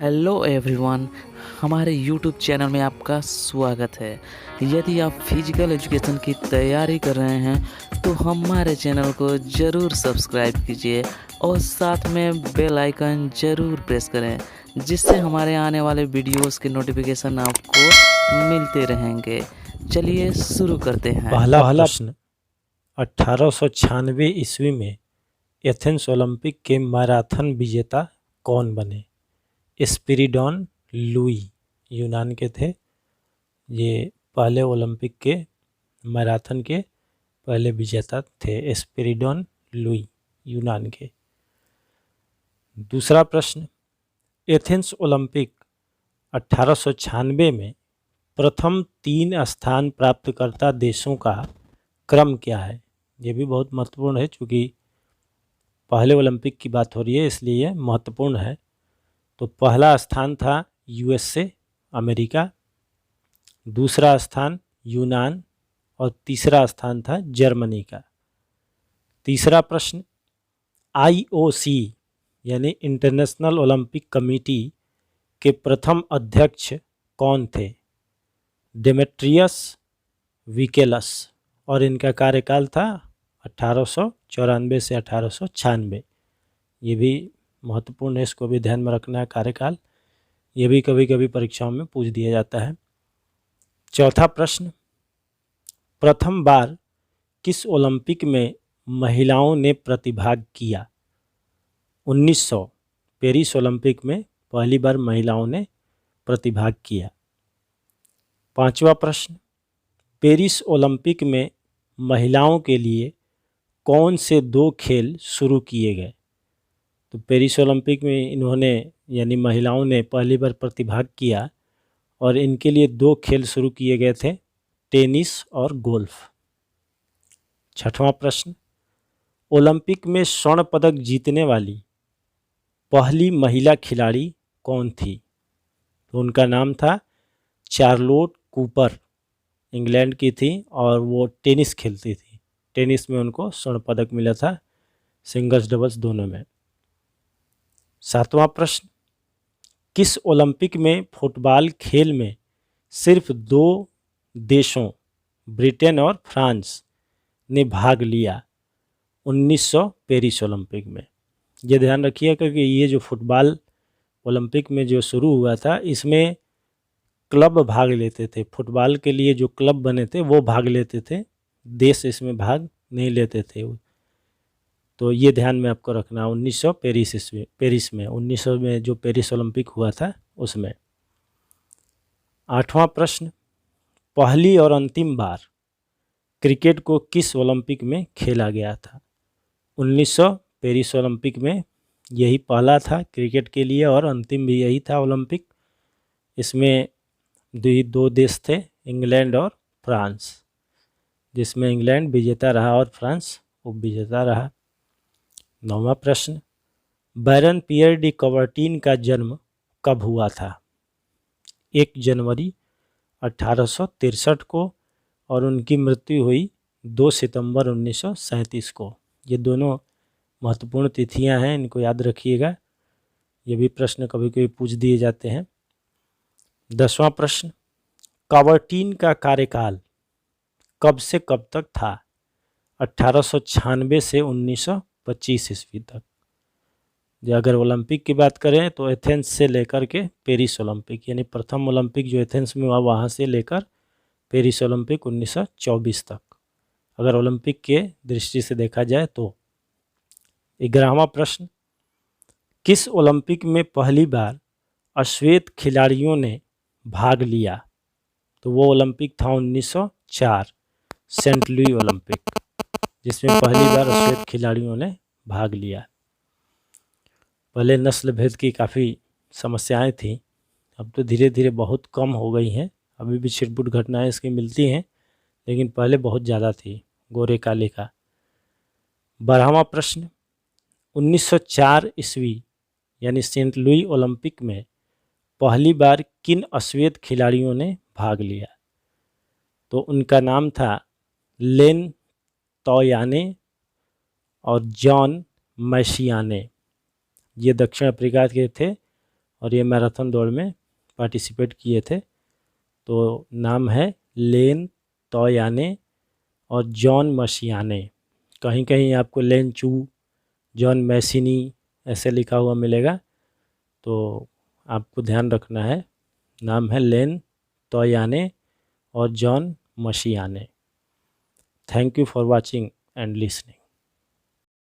Hello everyone, हमारे YouTube channel में आपका स्वागत है। यदि आप फिजिकल एजुकेशन की तैयारी कर रहे हैं तो हमारे चैनल को ज़रूर सब्सक्राइब कीजिए और साथ में बेल आइकन ज़रूर प्रेस करें, जिससे हमारे आने वाले वीडियोस के नोटिफिकेशन आपको मिलते रहेंगे। चलिए शुरू करते हैं। पहला प्रश्न, 1896 ईस्वी में एथेंस ओलंपिक के मैराथन विजेता कौन बने? स्पिरिडॉन लुई यूनान के थे। ये पहले ओलंपिक के मैराथन के पहले विजेता थे, स्पिरिडॉन लुई यूनान के। दूसरा प्रश्न, एथेंस ओलंपिक 1896 में प्रथम 3 स्थान प्राप्तकर्ता देशों का क्रम क्या है? ये भी बहुत महत्वपूर्ण है, क्योंकि पहले ओलंपिक की बात हो रही है, इसलिए ये महत्वपूर्ण है। तो पहला स्थान था यूएसए अमेरिका, दूसरा स्थान यूनान और तीसरा स्थान था जर्मनी का। तीसरा प्रश्न, आईओसी यानी इंटरनेशनल ओलंपिक कमेटी के प्रथम अध्यक्ष कौन थे? डेमेट्रियस विकेलस, और इनका कार्यकाल था 1894 से 1896। ये भी महत्वपूर्ण है, इसको भी ध्यान में रखना है कार्यकाल। ये भी कभी कभी परीक्षाओं में पूछ दिया जाता है। चौथा प्रश्न, प्रथम बार किस ओलंपिक में महिलाओं ने प्रतिभाग किया? 1900 पेरिस ओलंपिक में पहली बार महिलाओं ने प्रतिभाग किया। पांचवा प्रश्न, पेरिस ओलंपिक में महिलाओं के लिए कौन से 2 खेल शुरू किए गए? तो पेरिस ओलंपिक में इन्होंने यानी महिलाओं ने पहली बार प्रतिभाग किया और इनके लिए 2 खेल शुरू किए गए थे, टेनिस और गोल्फ। छठवां प्रश्न, ओलंपिक में स्वर्ण पदक जीतने वाली पहली महिला खिलाड़ी कौन थी? तो उनका नाम था चार्लोट कूपर, इंग्लैंड की थी और वो टेनिस खेलती थी। टेनिस में उनको स्वर्ण पदक मिला था, सिंगल्स डबल्स दोनों में। सातवां प्रश्न, किस ओलंपिक में फुटबॉल खेल में सिर्फ 2 देशों ब्रिटेन और फ्रांस ने भाग लिया 1900 पेरिस ओलंपिक में? ये ध्यान रखिएगा कि ये जो फुटबॉल ओलंपिक में जो शुरू हुआ था, इसमें क्लब भाग लेते थे। फुटबॉल के लिए जो क्लब बने थे वो भाग लेते थे, देश इसमें भाग नहीं लेते थे। तो ये ध्यान में आपको रखना, 1900 पेरिस में 1900 में जो पेरिस ओलंपिक हुआ था उसमें। आठवां प्रश्न, पहली और अंतिम बार क्रिकेट को किस ओलंपिक में खेला गया था? 1900 पेरिस ओलंपिक में यही पहला था क्रिकेट के लिए और अंतिम भी यही था ओलंपिक। इसमें 2 देश थे, इंग्लैंड और फ्रांस, जिसमें इंग्लैंड विजेता रहा और फ्रांस उप विजेता रहा। 9वां प्रश्न, बैरन पियर डी कवर्टीन का जन्म कब हुआ था? 1 जनवरी 1863 को और उनकी मृत्यु हुई 2 सितंबर 1937 को। ये दोनों महत्वपूर्ण तिथियां हैं, इनको याद रखिएगा। ये भी प्रश्न कभी कभी पूछ दिए जाते हैं। 10वां प्रश्न, कवर्टीन का कार्यकाल कब से कब तक था? 1896 से 1925 ईस्वी तक। अगर ओलंपिक की बात करें तो एथेंस से लेकर के पेरिस ओलंपिक, यानी प्रथम ओलंपिक जो एथेंस में हुआ वहाँ से लेकर पेरिस ओलंपिक 1924 तक, अगर ओलंपिक के दृष्टि से देखा जाए तो। 11वां प्रश्न, किस ओलंपिक में पहली बार अश्वेत खिलाड़ियों ने भाग लिया? तो वो ओलंपिक था 1904 सेंट लुई ओलंपिक, जिसमें पहली बार अश्वेत खिलाड़ियों ने भाग लिया। पहले नस्ल भेद की काफ़ी समस्याएं थी, अब तो धीरे धीरे बहुत कम हो गई हैं। अभी भी छिटपुट घटनाएं इसकी मिलती हैं, लेकिन पहले बहुत ज़्यादा थी गोरे काले का। 12वां प्रश्न, 1904 ईस्वी यानी सेंट लुई ओलंपिक में पहली बार किन अश्वेत खिलाड़ियों ने भाग लिया? तो उनका नाम था लेन तोयाने और जॉन मैशियाने। ये दक्षिण अफ्रीका के थे और ये मैराथन दौड़ में पार्टिसिपेट किए थे। तो नाम है लेन तोयाने और जॉन मशियाने। कहीं कहीं आपको लेन चू, जॉन मैसिनी ऐसे लिखा हुआ मिलेगा, तो आपको ध्यान रखना है। नाम है लेन तोयाने और John Mashiane. Thank you for watching and listening.